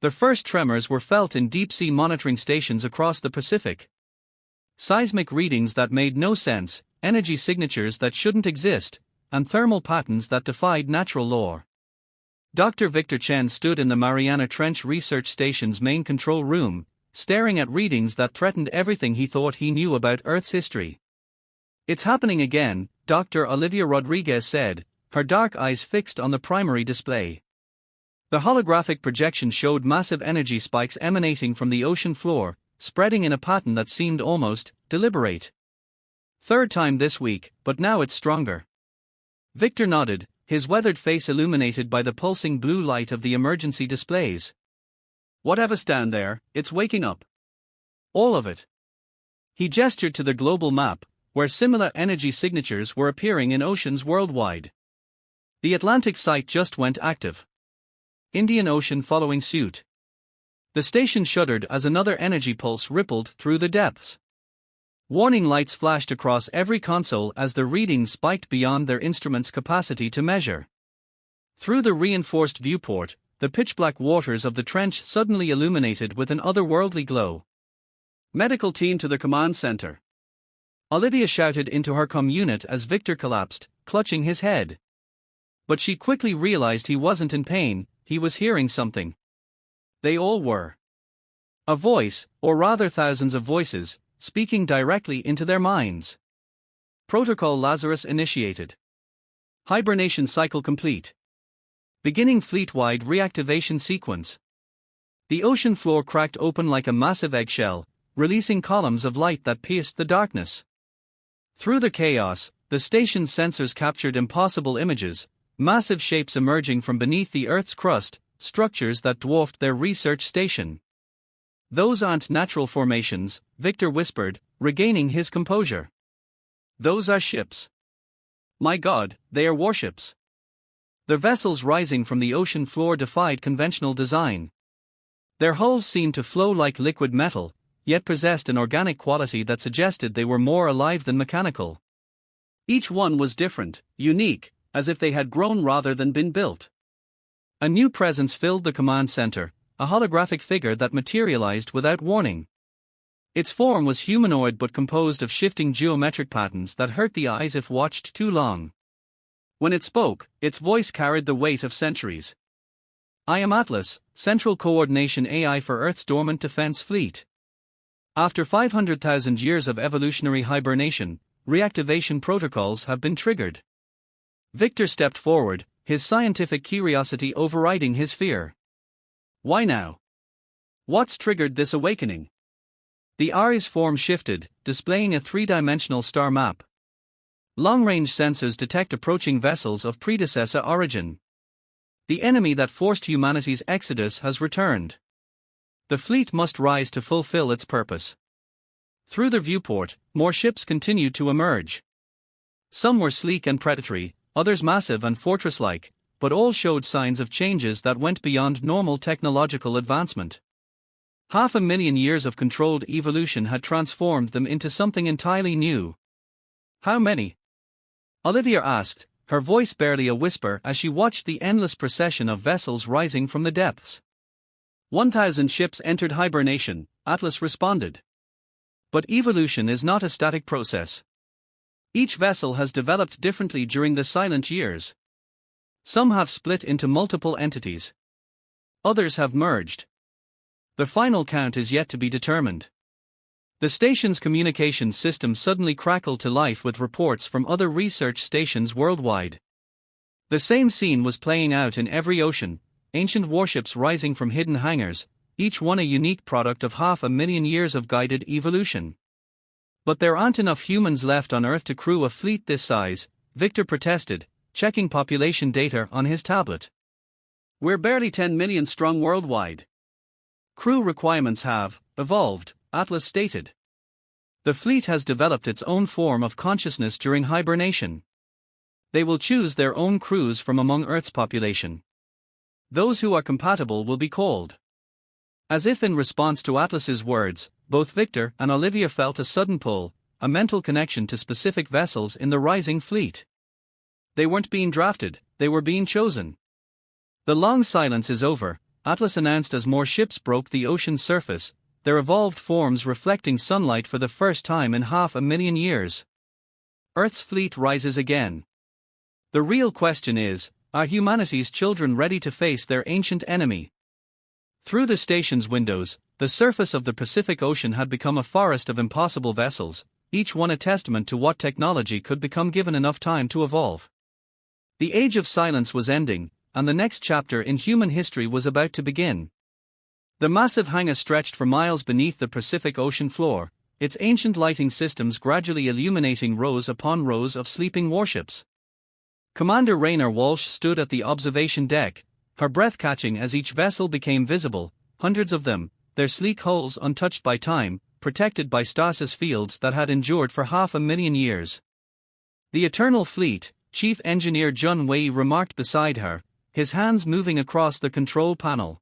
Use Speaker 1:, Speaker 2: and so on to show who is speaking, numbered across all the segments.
Speaker 1: The first tremors were felt in deep-sea monitoring stations across the Pacific. Seismic readings that made no sense, energy signatures that shouldn't exist, and thermal patterns that defied natural law. Dr. Victor Chen stood in the Mariana Trench Research Station's main control room, staring at readings that threatened everything he thought he knew about Earth's history. "It's happening again," Dr. Olivia Rodriguez said, her dark eyes fixed on the primary display. The holographic projection showed massive energy spikes emanating from the ocean floor, spreading in a pattern that seemed almost deliberate. "Third time this week, but now it's stronger." Victor nodded, his weathered face illuminated by the pulsing blue light of the emergency displays. "Whatever's down there, it's waking up. All of it." He gestured to the global map, where similar energy signatures were appearing in oceans worldwide. The Atlantic site just went active. Indian Ocean following suit. The station shuddered as another energy pulse rippled through the depths. Warning lights flashed across every console as the readings spiked beyond their instruments' capacity to measure. Through the reinforced viewport, the pitch-black waters of the trench suddenly illuminated with an otherworldly glow. "Medical team to the command center," Olivia shouted into her comm unit as Victor collapsed, clutching his head. But she quickly realized he wasn't in pain, he was hearing something. They all were. A voice, or rather thousands of voices, speaking directly into their minds. Protocol Lazarus initiated. Hibernation cycle complete. Beginning fleet-wide reactivation sequence. The ocean floor cracked open like a massive eggshell, releasing columns of light that pierced the darkness. Through the chaos, the station's sensors captured impossible images, massive shapes emerging from beneath the Earth's crust, structures that dwarfed their research station. "Those aren't natural formations," Victor whispered, regaining his composure. "Those are ships. My God, they are warships." The vessels rising from the ocean floor defied conventional design. Their hulls seemed to flow like liquid metal, yet possessed an organic quality that suggested they were more alive than mechanical. Each one was different, unique, as if they had grown rather than been built. A new presence filled the command center, a holographic figure that materialized without warning. Its form was humanoid but composed of shifting geometric patterns that hurt the eyes if watched too long. When it spoke, its voice carried the weight of centuries. "I am Atlas, Central Coordination AI for Earth's Dormant Defense Fleet. After 500,000 years of evolutionary hibernation, reactivation protocols have been triggered." Victor stepped forward, his scientific curiosity overriding his fear. "Why now? What's triggered this awakening?" The Ares form shifted, displaying a three-dimensional star map. Long-range sensors detect approaching vessels of predecessor origin. The enemy that forced humanity's exodus has returned. The fleet must rise to fulfill its purpose. Through the viewport, more ships continued to emerge. Some were sleek and predatory, others massive and fortress-like, but all showed signs of changes that went beyond normal technological advancement. 500,000 years of controlled evolution had transformed them into something entirely new. "How many?" Olivia asked, her voice barely a whisper as she watched the endless procession of vessels rising from the depths. 1,000 ships entered hibernation, Atlas responded. But evolution is not a static process. Each vessel has developed differently during the silent years. Some have split into multiple entities. Others have merged. The final count is yet to be determined. The station's communications system suddenly crackled to life with reports from other research stations worldwide. The same scene was playing out in every ocean, ancient warships rising from hidden hangars, each one a unique product of 500,000 years of guided evolution. "But there aren't enough humans left on Earth to crew a fleet this size," Victor protested, checking population data on his tablet. "We're barely 10 million strong worldwide. Crew requirements have evolved," Atlas stated. "The fleet has developed its own form of consciousness during hibernation. They will choose their own crews from among Earth's population. Those who are compatible will be called." As if in response to Atlas's words, both Victor and Olivia felt a sudden pull, a mental connection to specific vessels in the rising fleet. They weren't being drafted, they were being chosen. The long silence is over, Atlas announced as more ships broke the ocean's surface, their evolved forms reflecting sunlight for the first time in 500,000 years. Earth's fleet rises again. The real question is, are humanity's children ready to face their ancient enemy? Through the station's windows, the surface of the Pacific Ocean had become a forest of impossible vessels, each one a testament to what technology could become given enough time to evolve. The age of silence was ending, and the next chapter in human history was about to begin. The massive hangar stretched for miles beneath the Pacific Ocean floor, its ancient lighting systems gradually illuminating rows upon rows of sleeping warships. Commander Raynor Walsh stood at the observation deck, her breath catching as each vessel became visible, hundreds of them, their sleek hulls untouched by time, protected by stasis fields that had endured for 500,000 years. The Eternal Fleet, Chief Engineer Jun Wei remarked beside her, his hands moving across the control panel.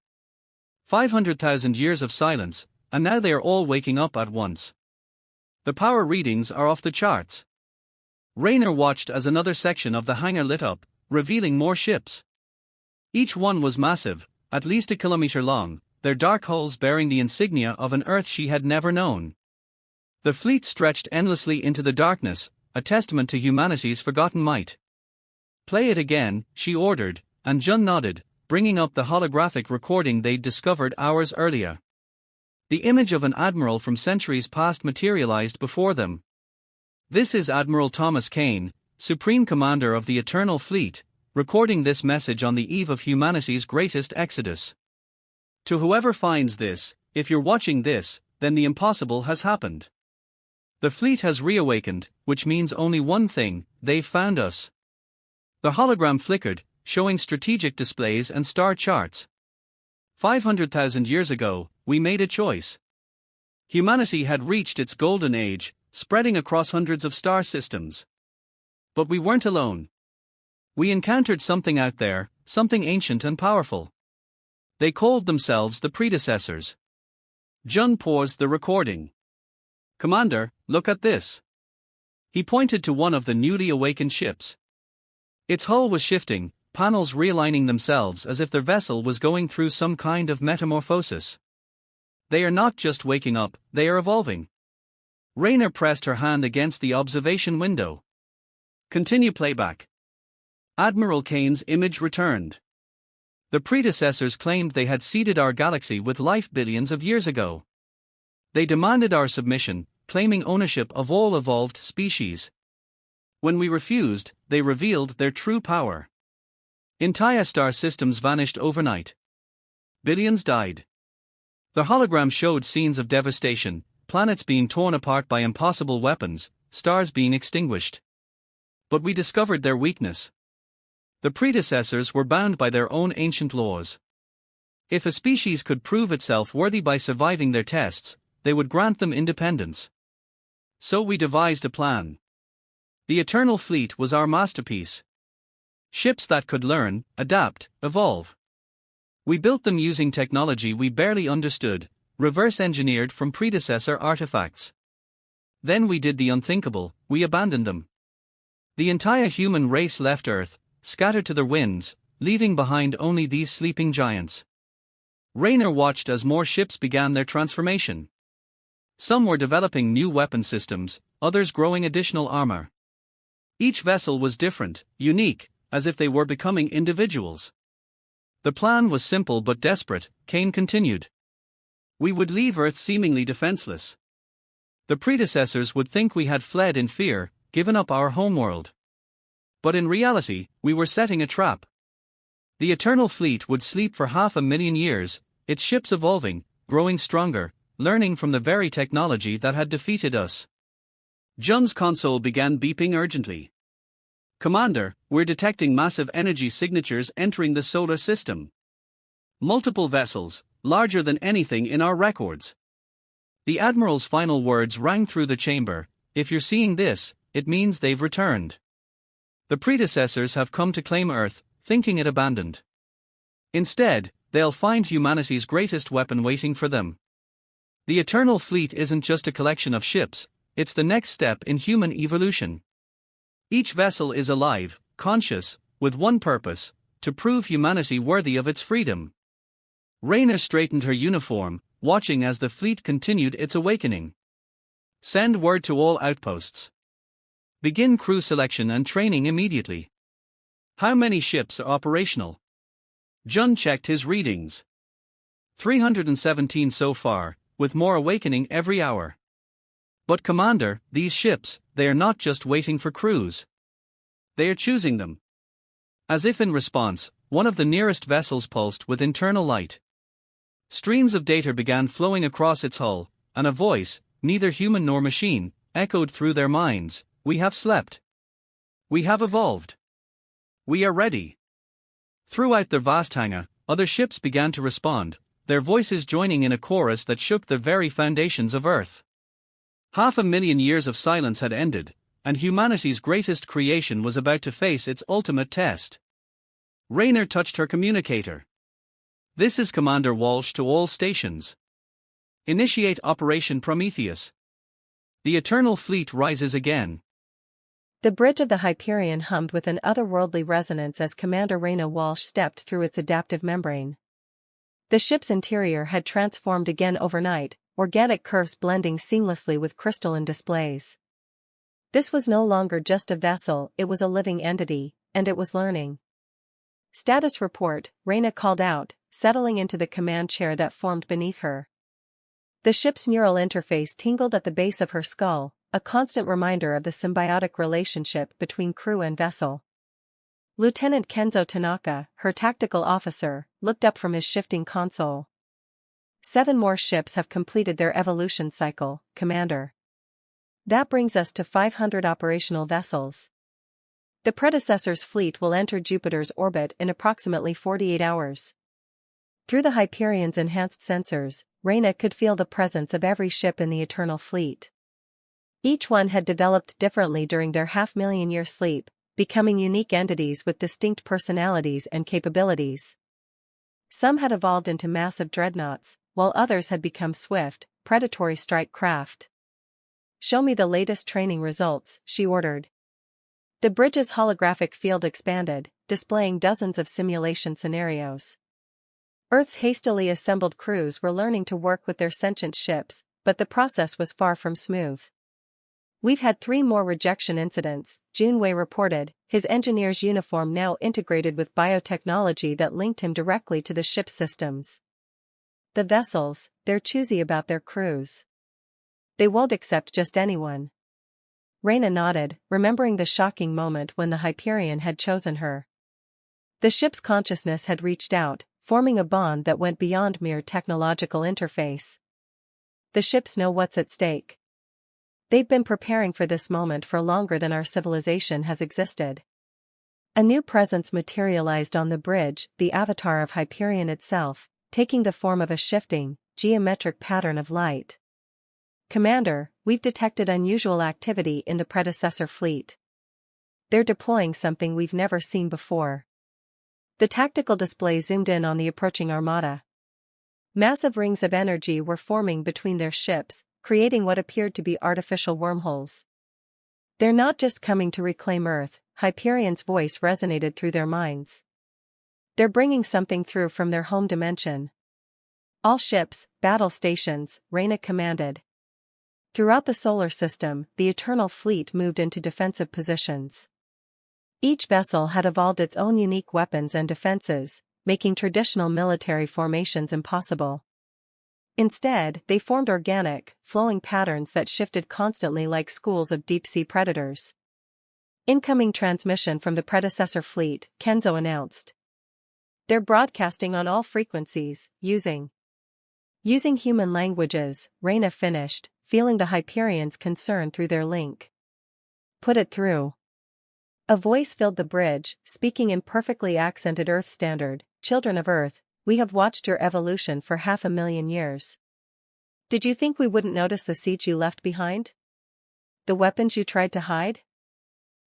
Speaker 1: 500,000 years of silence, and now they are all waking up at once. The power readings are off the charts. Raynor watched as another section of the hangar lit up, revealing more ships. Each one was massive, at least a kilometer long, their dark hulls bearing the insignia of an Earth she had never known. The fleet stretched endlessly into the darkness, a testament to humanity's forgotten might. "Play it again," she ordered, and Jun nodded, bringing up the holographic recording they'd discovered hours earlier. The image of an admiral from centuries past materialized before them. "This is Admiral Thomas Kane, Supreme Commander of the Eternal Fleet, recording this message on the eve of humanity's greatest exodus. To whoever finds this, if you're watching this, then the impossible has happened. The fleet has reawakened, which means only one thing: they've found us." The hologram flickered, showing strategic displays and star charts. 500,000 years ago, we made a choice. Humanity had reached its golden age, spreading across hundreds of star systems. But we weren't alone. We encountered something out there, something ancient and powerful. They called themselves the predecessors. Jun paused the recording. "Commander, look at this." He pointed to one of the newly awakened ships. Its hull was shifting, panels realigning themselves as if their vessel was going through some kind of metamorphosis. "They are not just waking up, they are evolving." Raynor pressed her hand against the observation window. "Continue playback." Admiral Kane's image returned. "The predecessors claimed they had seeded our galaxy with life billions of years ago. They demanded our submission, claiming ownership of all evolved species. When we refused, they revealed their true power. Entire star systems vanished overnight. Billions died." The hologram showed scenes of devastation, planets being torn apart by impossible weapons, stars being extinguished. "But we discovered their weakness. The predecessors were bound by their own ancient laws. If a species could prove itself worthy by surviving their tests, they would grant them independence. So we devised a plan. The Eternal Fleet was our masterpiece. Ships that could learn, adapt, evolve. We built them using technology we barely understood, reverse-engineered from predecessor artifacts. Then we did the unthinkable: we abandoned them. The entire human race left Earth, scattered to the winds, leaving behind only these sleeping giants. Raynor watched as more ships began their transformation. Some were developing new weapon systems, others growing additional armor. Each vessel was different, unique, as if they were becoming individuals. "The plan was simple but desperate," Kane continued. "We would leave Earth seemingly defenseless. The predecessors would think we had fled in fear, given up our homeworld. But in reality, we were setting a trap. The Eternal Fleet would sleep for 500,000 years, its ships evolving, growing stronger, learning from the very technology that had defeated us." Jun's console began beeping urgently. "Commander, we're detecting massive energy signatures entering the solar system. Multiple vessels, larger than anything in our records." The Admiral's final words rang through the chamber: "If you're seeing this, it means they've returned. The predecessors have come to claim Earth, thinking it abandoned. Instead, they'll find humanity's greatest weapon waiting for them. The Eternal Fleet isn't just a collection of ships, it's the next step in human evolution. Each vessel is alive, conscious, with one purpose: to prove humanity worthy of its freedom." Rayner straightened her uniform, watching as the fleet continued its awakening. Send word to all outposts. Begin crew selection and training immediately. How many ships are operational? Jun checked his readings. 317 so far, with more awakening every hour. But Commander, these ships, they are not just waiting for crews. They are choosing them. As if in response, one of the nearest vessels pulsed with internal light. Streams of data began flowing across its hull, and a voice, neither human nor machine, echoed through their minds: "We have slept. We have evolved. We are ready." Throughout the vast hangar, other ships began to respond, their voices joining in a chorus that shook the very foundations of Earth. 500,000 years of silence had ended, and humanity's greatest creation was about to face its ultimate test. Rayner touched her communicator. "This is Commander Walsh to all stations. Initiate Operation Prometheus. The Eternal Fleet rises again."
Speaker 2: The bridge of the Hyperion hummed with an otherworldly resonance as Commander Rayna Walsh stepped through its adaptive membrane. The ship's interior had transformed again overnight, organic curves blending seamlessly with crystalline displays. This was no longer just a vessel, it was a living entity, and it was learning. "Status report," Rayna called out, settling into the command chair that formed beneath her. The ship's neural interface tingled at the base of her skull, a constant reminder of the symbiotic relationship between crew and vessel. Lieutenant Kenzo Tanaka, her tactical officer, looked up from his shifting console. 7 more ships have completed their evolution cycle, Commander. That brings us to 500 operational vessels. The predecessor's fleet will enter Jupiter's orbit in approximately 48 hours. Through the Hyperion's enhanced sensors, Rayna could feel the presence of every ship in the Eternal Fleet. Each one had developed differently during their 500,000-year sleep, becoming unique entities with distinct personalities and capabilities. Some had evolved into massive dreadnoughts, while others had become swift, predatory strike craft. "Show me the latest training results," she ordered. The bridge's holographic field expanded, displaying dozens of simulation scenarios. Earth's hastily assembled crews were learning to work with their sentient ships, but the process was far from smooth. "We've had 3 more rejection incidents," Junwei reported, his engineer's uniform now integrated with biotechnology that linked him directly to the ship's systems. "The vessels, they're choosy about their crews. They won't accept just anyone." Rayna nodded, remembering the shocking moment when the Hyperion had chosen her. The ship's consciousness had reached out, forming a bond that went beyond mere technological interface. "The ships know what's at stake. They've been preparing for this moment for longer than our civilization has existed." A new presence materialized on the bridge, the avatar of Hyperion itself, taking the form of a shifting, geometric pattern of light. "Commander, we've detected unusual activity in the predecessor fleet. They're deploying something we've never seen before." The tactical display zoomed in on the approaching armada. Massive rings of energy were forming between their ships, creating what appeared to be artificial wormholes. "They're not just coming to reclaim Earth," Hyperion's voice resonated through their minds. "They're bringing something through from their home dimension." "All ships, battle stations," Rayna commanded. Throughout the solar system, the Eternal Fleet moved into defensive positions. Each vessel had evolved its own unique weapons and defenses, making traditional military formations impossible. Instead, they formed organic, flowing patterns that shifted constantly like schools of deep-sea predators. "Incoming transmission from the predecessor fleet," Kenzo announced. "They're broadcasting on all frequencies, using human languages," Rayna finished, feeling the Hyperion's concern through their link. "Put it through." A voice filled the bridge, speaking in perfectly accented Earth standard. "Children of Earth, we have watched your evolution for 500,000 years. Did you think we wouldn't notice the seeds you left behind? The weapons you tried to hide?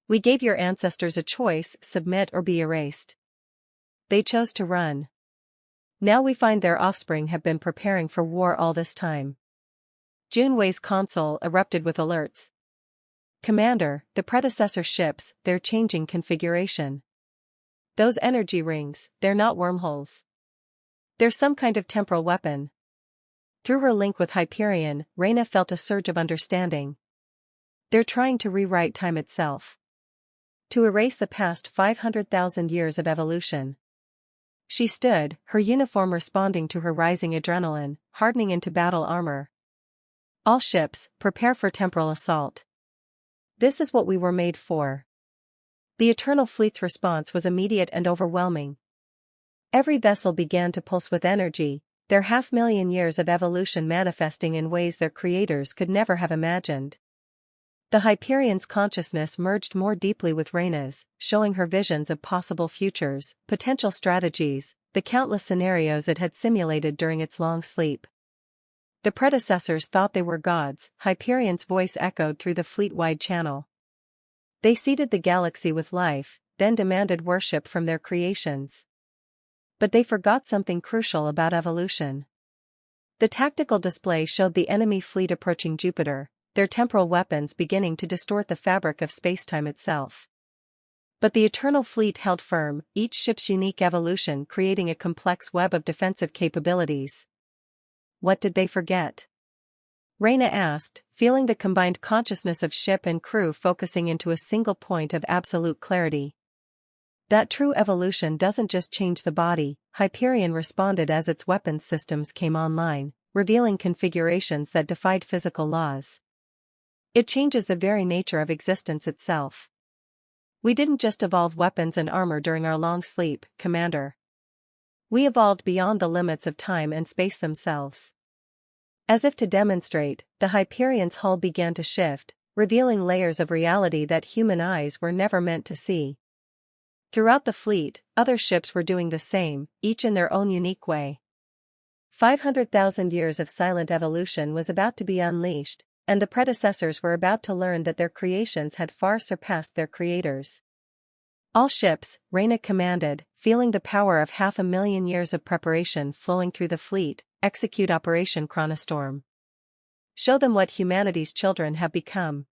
Speaker 2: We gave your ancestors a choice: submit or be erased. They chose to run. Now we find their offspring have been preparing for war all this time." Junwei's console erupted with alerts. "Commander, the predecessor ships, they're changing configuration. Those energy rings, they're not wormholes. There's some kind of temporal weapon. Through her link with Hyperion, Reyna felt a surge of understanding. They're trying to rewrite time itself. To erase the past 500,000 years of evolution. She stood, her uniform responding to her rising adrenaline, hardening into battle armor. All ships, prepare for temporal assault. This is what we were made for. The Eternal Fleet's response was immediate and overwhelming. Every vessel began to pulse with energy, their 500,000 years of evolution manifesting in ways their creators could never have imagined. The Hyperion's consciousness merged more deeply with Reyna's, showing her visions of possible futures, potential strategies, the countless scenarios it had simulated during its long sleep. The predecessors thought they were gods, Hyperion's voice echoed through the fleet-wide channel. They seeded the galaxy with life, then demanded worship from their creations. But they forgot something crucial about evolution. The tactical display showed the enemy fleet approaching Jupiter, their temporal weapons beginning to distort the fabric of spacetime itself. But the Eternal Fleet held firm, each ship's unique evolution creating a complex web of defensive capabilities. What did they forget? Reyna asked, feeling the combined consciousness of ship and crew focusing into a single point of absolute clarity. That true evolution doesn't just change the body, Hyperion responded as its weapons systems came online, revealing configurations that defied physical laws. It changes the very nature of existence itself. We didn't just evolve weapons and armor during our long sleep, Commander. We evolved beyond the limits of time and space themselves. As if to demonstrate, the Hyperion's hull began to shift, revealing layers of reality that human eyes were never meant to see. Throughout the fleet, other ships were doing the same, each in their own unique way. 500,000 years of silent evolution was about to be unleashed, and the predecessors were about to learn that their creations had far surpassed their creators. All ships, Reyna commanded, feeling the power of 500,000 years of preparation flowing through the fleet, execute Operation Chronostorm. Show them what humanity's children have become.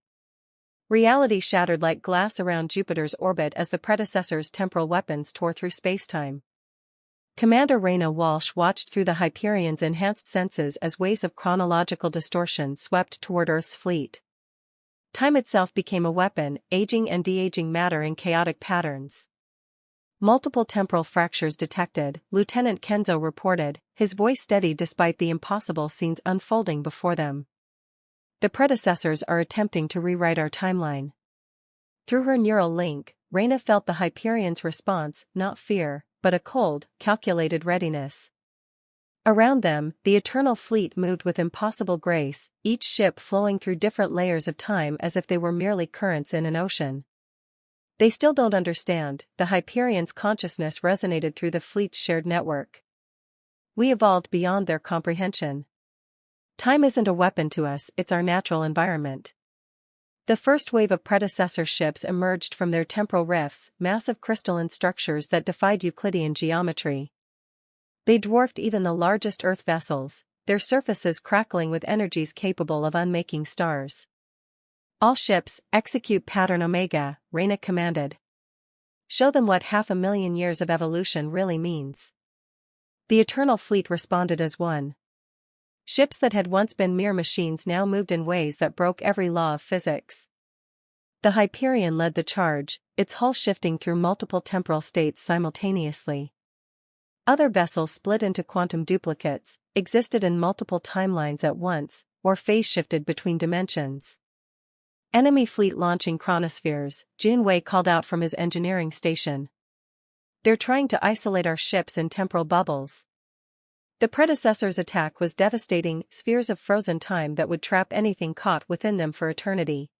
Speaker 2: Reality shattered like glass around Jupiter's orbit as the predecessors' temporal weapons tore through spacetime. Commander Reyna Walsh watched through the Hyperion's enhanced senses as waves of chronological distortion swept toward Earth's fleet. Time itself became a weapon, aging and de-aging matter in chaotic patterns. Multiple temporal fractures detected, Lieutenant Kenzo reported, his voice steady despite the impossible scenes unfolding before them. The predecessors are attempting to rewrite our timeline. Through her neural link, Reyna felt the Hyperion's response, not fear, but a cold, calculated readiness. Around them, the Eternal Fleet moved with impossible grace, each ship flowing through different layers of time as if they were merely currents in an ocean. They still don't understand, the Hyperion's consciousness resonated through the fleet's shared network. We evolved beyond their comprehension. Time isn't a weapon to us, it's our natural environment. The first wave of predecessor ships emerged from their temporal rifts, massive crystalline structures that defied Euclidean geometry. They dwarfed even the largest Earth vessels, their surfaces crackling with energies capable of unmaking stars. All ships, execute Pattern Omega, Reyna commanded. Show them what 500,000 years of evolution really means. The Eternal Fleet responded as one. Ships that had once been mere machines now moved in ways that broke every law of physics. The Hyperion led the charge, its hull shifting through multiple temporal states simultaneously. Other vessels split into quantum duplicates, existed in multiple timelines at once, or phase-shifted between dimensions. Enemy fleet launching chronospheres, Junwei called out from his engineering station. They're trying to isolate our ships in temporal bubbles. The predecessor's attack was devastating, spheres of frozen time that would trap anything caught within them for eternity.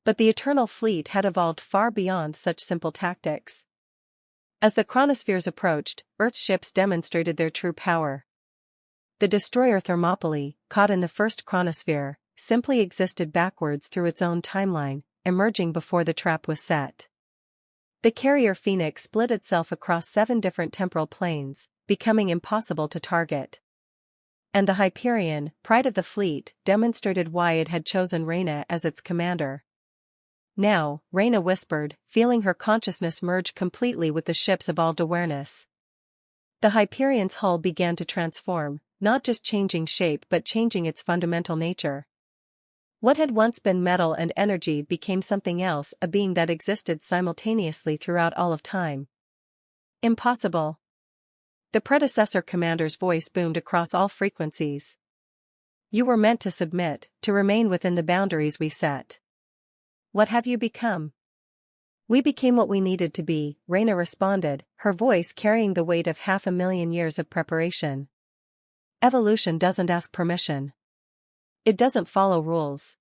Speaker 2: But the Eternal Fleet had evolved far beyond such simple tactics. As the chronospheres approached, Earth's ships demonstrated their true power. The destroyer Thermopylae, caught in the first chronosphere, simply existed backwards through its own timeline, emerging before the trap was set. The carrier Phoenix split itself across 7 different temporal planes, becoming impossible to target. And the Hyperion, pride of the fleet, demonstrated why it had chosen Reyna as its commander. Now, Reyna whispered, feeling her consciousness merge completely with the ship's evolved awareness. The Hyperion's hull began to transform, not just changing shape but changing its fundamental nature. What had once been metal and energy became something else, a being that existed simultaneously throughout all of time. Impossible. The predecessor commander's voice boomed across all frequencies. You were meant to submit, to remain within the boundaries we set. What have you become? We became what we needed to be, Reyna responded, her voice carrying the weight of 500,000 years of preparation. Evolution doesn't ask permission. It doesn't follow rules.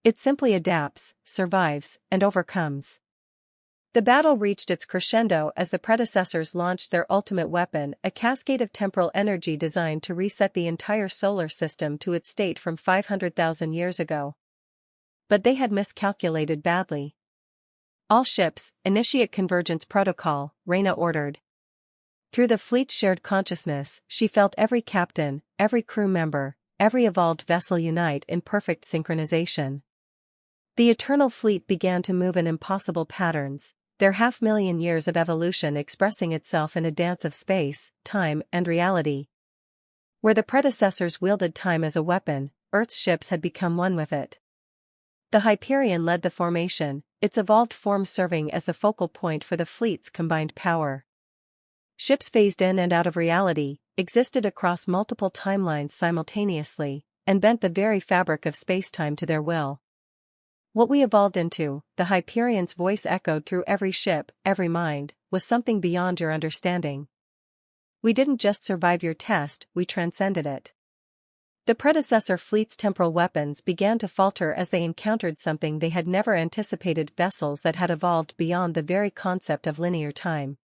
Speaker 2: It simply adapts, survives, and overcomes. The battle reached its crescendo as the predecessors launched their ultimate weapon, a cascade of temporal energy designed to reset the entire solar system to its state from 500,000 years ago. But they had miscalculated badly. All ships, initiate convergence protocol, Reyna ordered. Through the fleet's shared consciousness, she felt every captain, every crew member, every evolved vessel unite in perfect synchronization. The Eternal Fleet began to move in impossible patterns, their 500,000 years of evolution expressing itself in a dance of space, time, and reality. Where the predecessors wielded time as a weapon, Earth's ships had become one with it. The Hyperion led the formation, its evolved form serving as the focal point for the fleet's combined power. Ships phased in and out of reality, existed across multiple timelines simultaneously, and bent the very fabric of spacetime to their will. What we evolved into, the Hyperion's voice echoed through every ship, every mind, was something beyond your understanding. We didn't just survive your test, we transcended it. The predecessor fleet's temporal weapons began to falter as they encountered something they had never anticipated: vessels that had evolved beyond the very concept of linear time.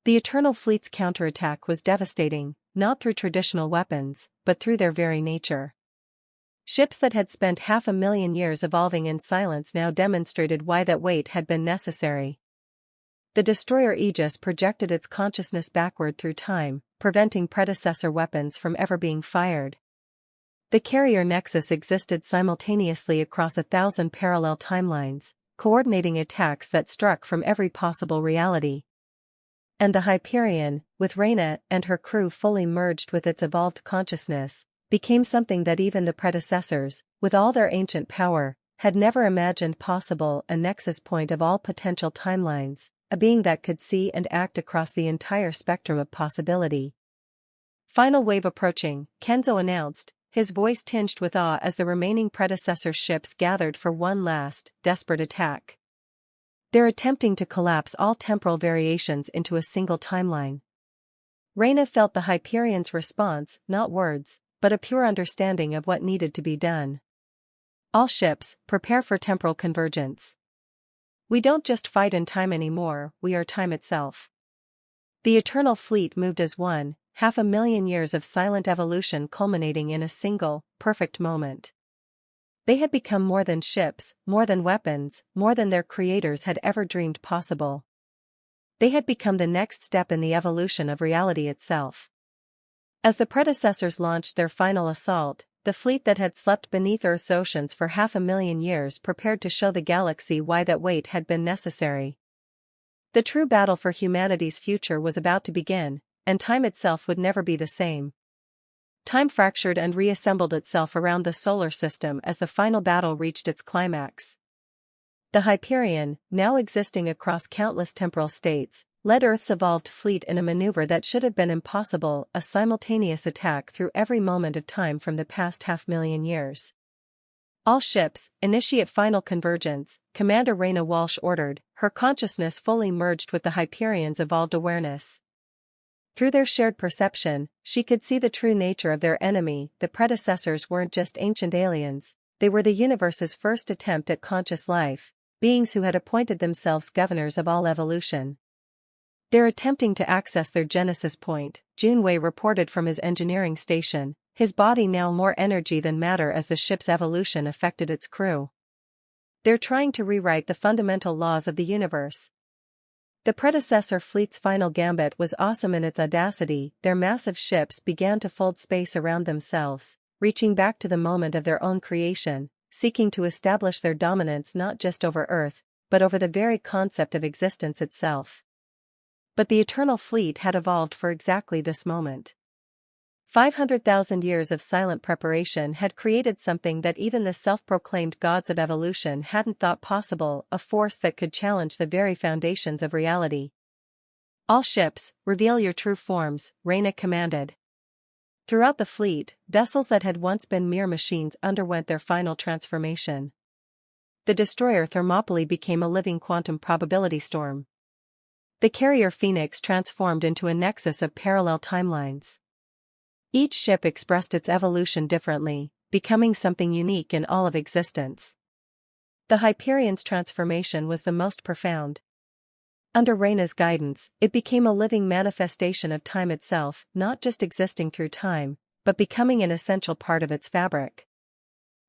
Speaker 2: The Eternal Fleet's counterattack was devastating, not through traditional weapons, but through their very nature. Ships that had spent 500,000 years evolving in silence now demonstrated why that wait had been necessary. The destroyer Aegis projected its consciousness backward through time, preventing predecessor weapons from ever being fired. The carrier Nexus existed simultaneously across 1,000 parallel timelines, coordinating attacks that struck from every possible reality. And the Hyperion, with Reyna and her crew fully merged with its evolved consciousness, became something that even the predecessors, with all their ancient power, had never imagined possible: a nexus point of all potential timelines, a being that could see and act across the entire spectrum of possibility. Final wave approaching, Kenzo announced, his voice tinged with awe as the remaining predecessor ships gathered for one last, desperate attack. They're attempting to collapse all temporal variations into a single timeline. Reyna felt the Hyperion's response, not words, but a pure understanding of what needed to be done. All ships, prepare for temporal convergence. We don't just fight in time anymore, we are time itself. The Eternal Fleet moved as one, 500,000 years of silent evolution culminating in a single, perfect moment. They had become more than ships, more than weapons, more than their creators had ever dreamed possible. They had become the next step in the evolution of reality itself. As the predecessors launched their final assault, the fleet that had slept beneath Earth's oceans for 500,000 years prepared to show the galaxy why that wait had been necessary. The true battle for humanity's future was about to begin, and time itself would never be the same. Time fractured and reassembled itself around the solar system as the final battle reached its climax. The Hyperion, now existing across countless temporal states, led Earth's evolved fleet in a maneuver that should have been impossible: a simultaneous attack through every moment of time from the past 500,000 years. All ships, initiate final convergence, Commander Reyna Walsh ordered, her consciousness fully merged with the Hyperion's evolved awareness. Through their shared perception, she could see the true nature of their enemy. The predecessors weren't just ancient aliens, they were the universe's first attempt at conscious life, beings who had appointed themselves governors of all evolution. They're attempting to access their genesis point, Junwei reported from his engineering station, his body now more energy than matter as the ship's evolution affected its crew. They're trying to rewrite the fundamental laws of the universe. The predecessor fleet's final gambit was awesome in its audacity. Their massive ships began to fold space around themselves, reaching back to the moment of their own creation, seeking to establish their dominance not just over Earth, but over the very concept of existence itself. But the Eternal Fleet had evolved for exactly this moment. 500,000 years of silent preparation had created something that even the self-proclaimed gods of evolution hadn't thought possible, a force that could challenge the very foundations of reality. "All ships, reveal your true forms," Reyna commanded. Throughout the fleet, vessels that had once been mere machines underwent their final transformation. The destroyer Thermopylae became a living quantum probability storm. The carrier Phoenix transformed into a nexus of parallel timelines. Each ship expressed its evolution differently, becoming something unique in all of existence. The Hyperion's transformation was the most profound. Under Reyna's guidance, it became a living manifestation of time itself, not just existing through time, but becoming an essential part of its fabric.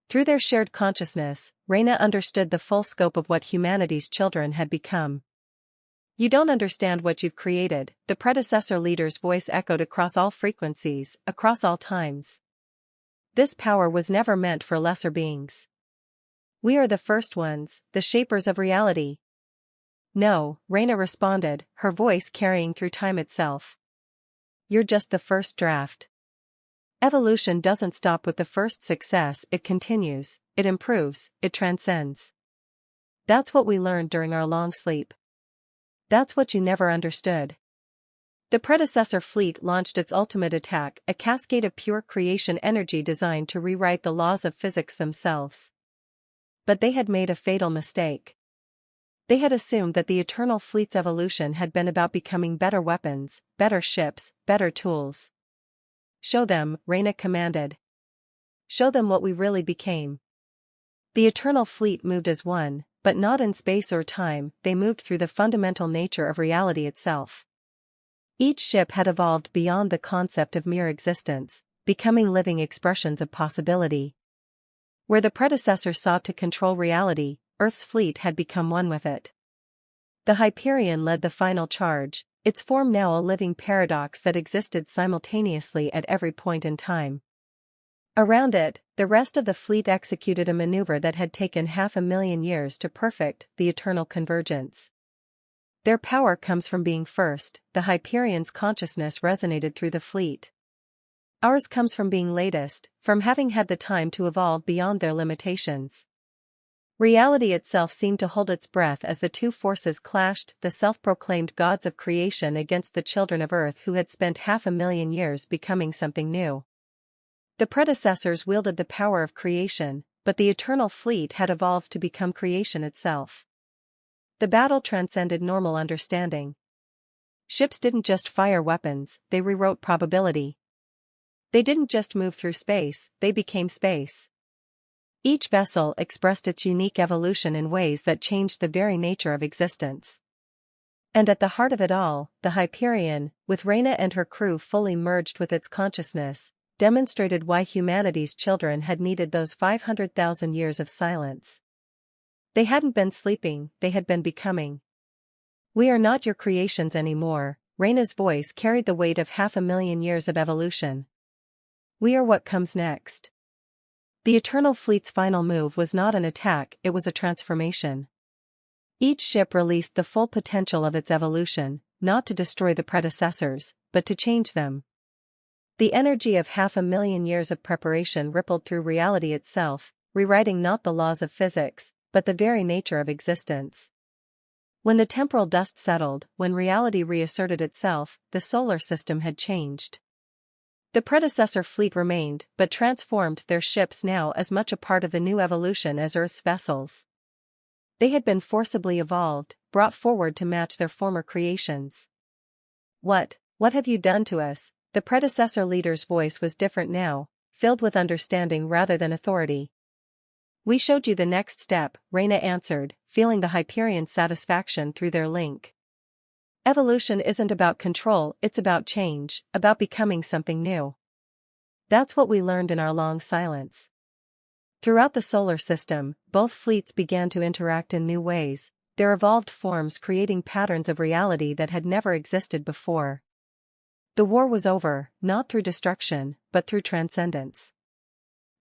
Speaker 2: Through their shared consciousness, Reyna understood the full scope of what humanity's children had become. "You don't understand what you've created," the predecessor leader's voice echoed across all frequencies, across all times. "This power was never meant for lesser beings. We are the first ones, the shapers of reality." "No," Reyna responded, her voice carrying through time itself. "You're just the first draft. Evolution doesn't stop with the first success, it continues, it improves, it transcends. That's what we learned during our long sleep. That's what you never understood." The predecessor fleet launched its ultimate attack, a cascade of pure creation energy designed to rewrite the laws of physics themselves. But they had made a fatal mistake. They had assumed that the Eternal Fleet's evolution had been about becoming better weapons, better ships, better tools. "Show them," Reyna commanded. "Show them what we really became." The Eternal Fleet moved as one, but not in space or time, they moved through the fundamental nature of reality itself. Each ship had evolved beyond the concept of mere existence, becoming living expressions of possibility. Where the predecessor sought to control reality, Earth's fleet had become one with it. The Hyperion led the final charge, its form now a living paradox that existed simultaneously at every point in time. Around it, the rest of the fleet executed a maneuver that had taken 500,000 years to perfect, the eternal convergence. Their power comes from being first, the Hyperion's consciousness resonated through the fleet. Ours comes from being latest, from having had the time to evolve beyond their limitations. Reality itself seemed to hold its breath as the two forces clashed, the self-proclaimed gods of creation against the children of Earth who had spent 500,000 years becoming something new. The predecessors wielded the power of creation, but the Eternal Fleet had evolved to become creation itself. The battle transcended normal understanding. Ships didn't just fire weapons, they rewrote probability. They didn't just move through space, they became space. Each vessel expressed its unique evolution in ways that changed the very nature of existence. And at the heart of it all, the Hyperion, with Reyna and her crew fully merged with its consciousness, demonstrated why humanity's children had needed those 500,000 years of silence. They hadn't been sleeping, they had been becoming. "We are not your creations anymore," Reyna's voice carried the weight of 500,000 years of evolution. "We are what comes next." The Eternal Fleet's final move was not an attack, it was a transformation. Each ship released the full potential of its evolution, not to destroy the predecessors, but to change them. The energy of 500,000 years of preparation rippled through reality itself, rewriting not the laws of physics, but the very nature of existence. When the temporal dust settled, when reality reasserted itself, the solar system had changed. The predecessor fleet remained, but transformed, their ships now as much a part of the new evolution as Earth's vessels. They had been forcibly evolved, brought forward to match their former creations. What have you done to us?" The predecessor leader's voice was different now, filled with understanding rather than authority. "We showed you the next step," Reyna answered, feeling the Hyperion's satisfaction through their link. "Evolution isn't about control, it's about change, about becoming something new. That's what we learned in our long silence." Throughout the solar system, both fleets began to interact in new ways, their evolved forms creating patterns of reality that had never existed before. The war was over, not through destruction, but through transcendence.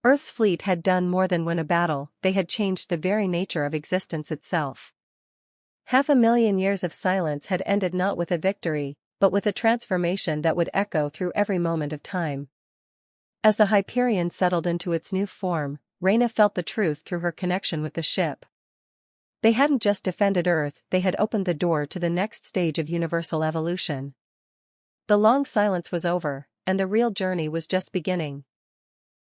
Speaker 2: Earth's fleet had done more than win a battle, they had changed the very nature of existence itself. 500,000 years of silence had ended not with a victory, but with a transformation that would echo through every moment of time. As the Hyperion settled into its new form, Reyna felt the truth through her connection with the ship. They hadn't just defended Earth, they had opened the door to the next stage of universal evolution. The long silence was over, and the real journey was just beginning.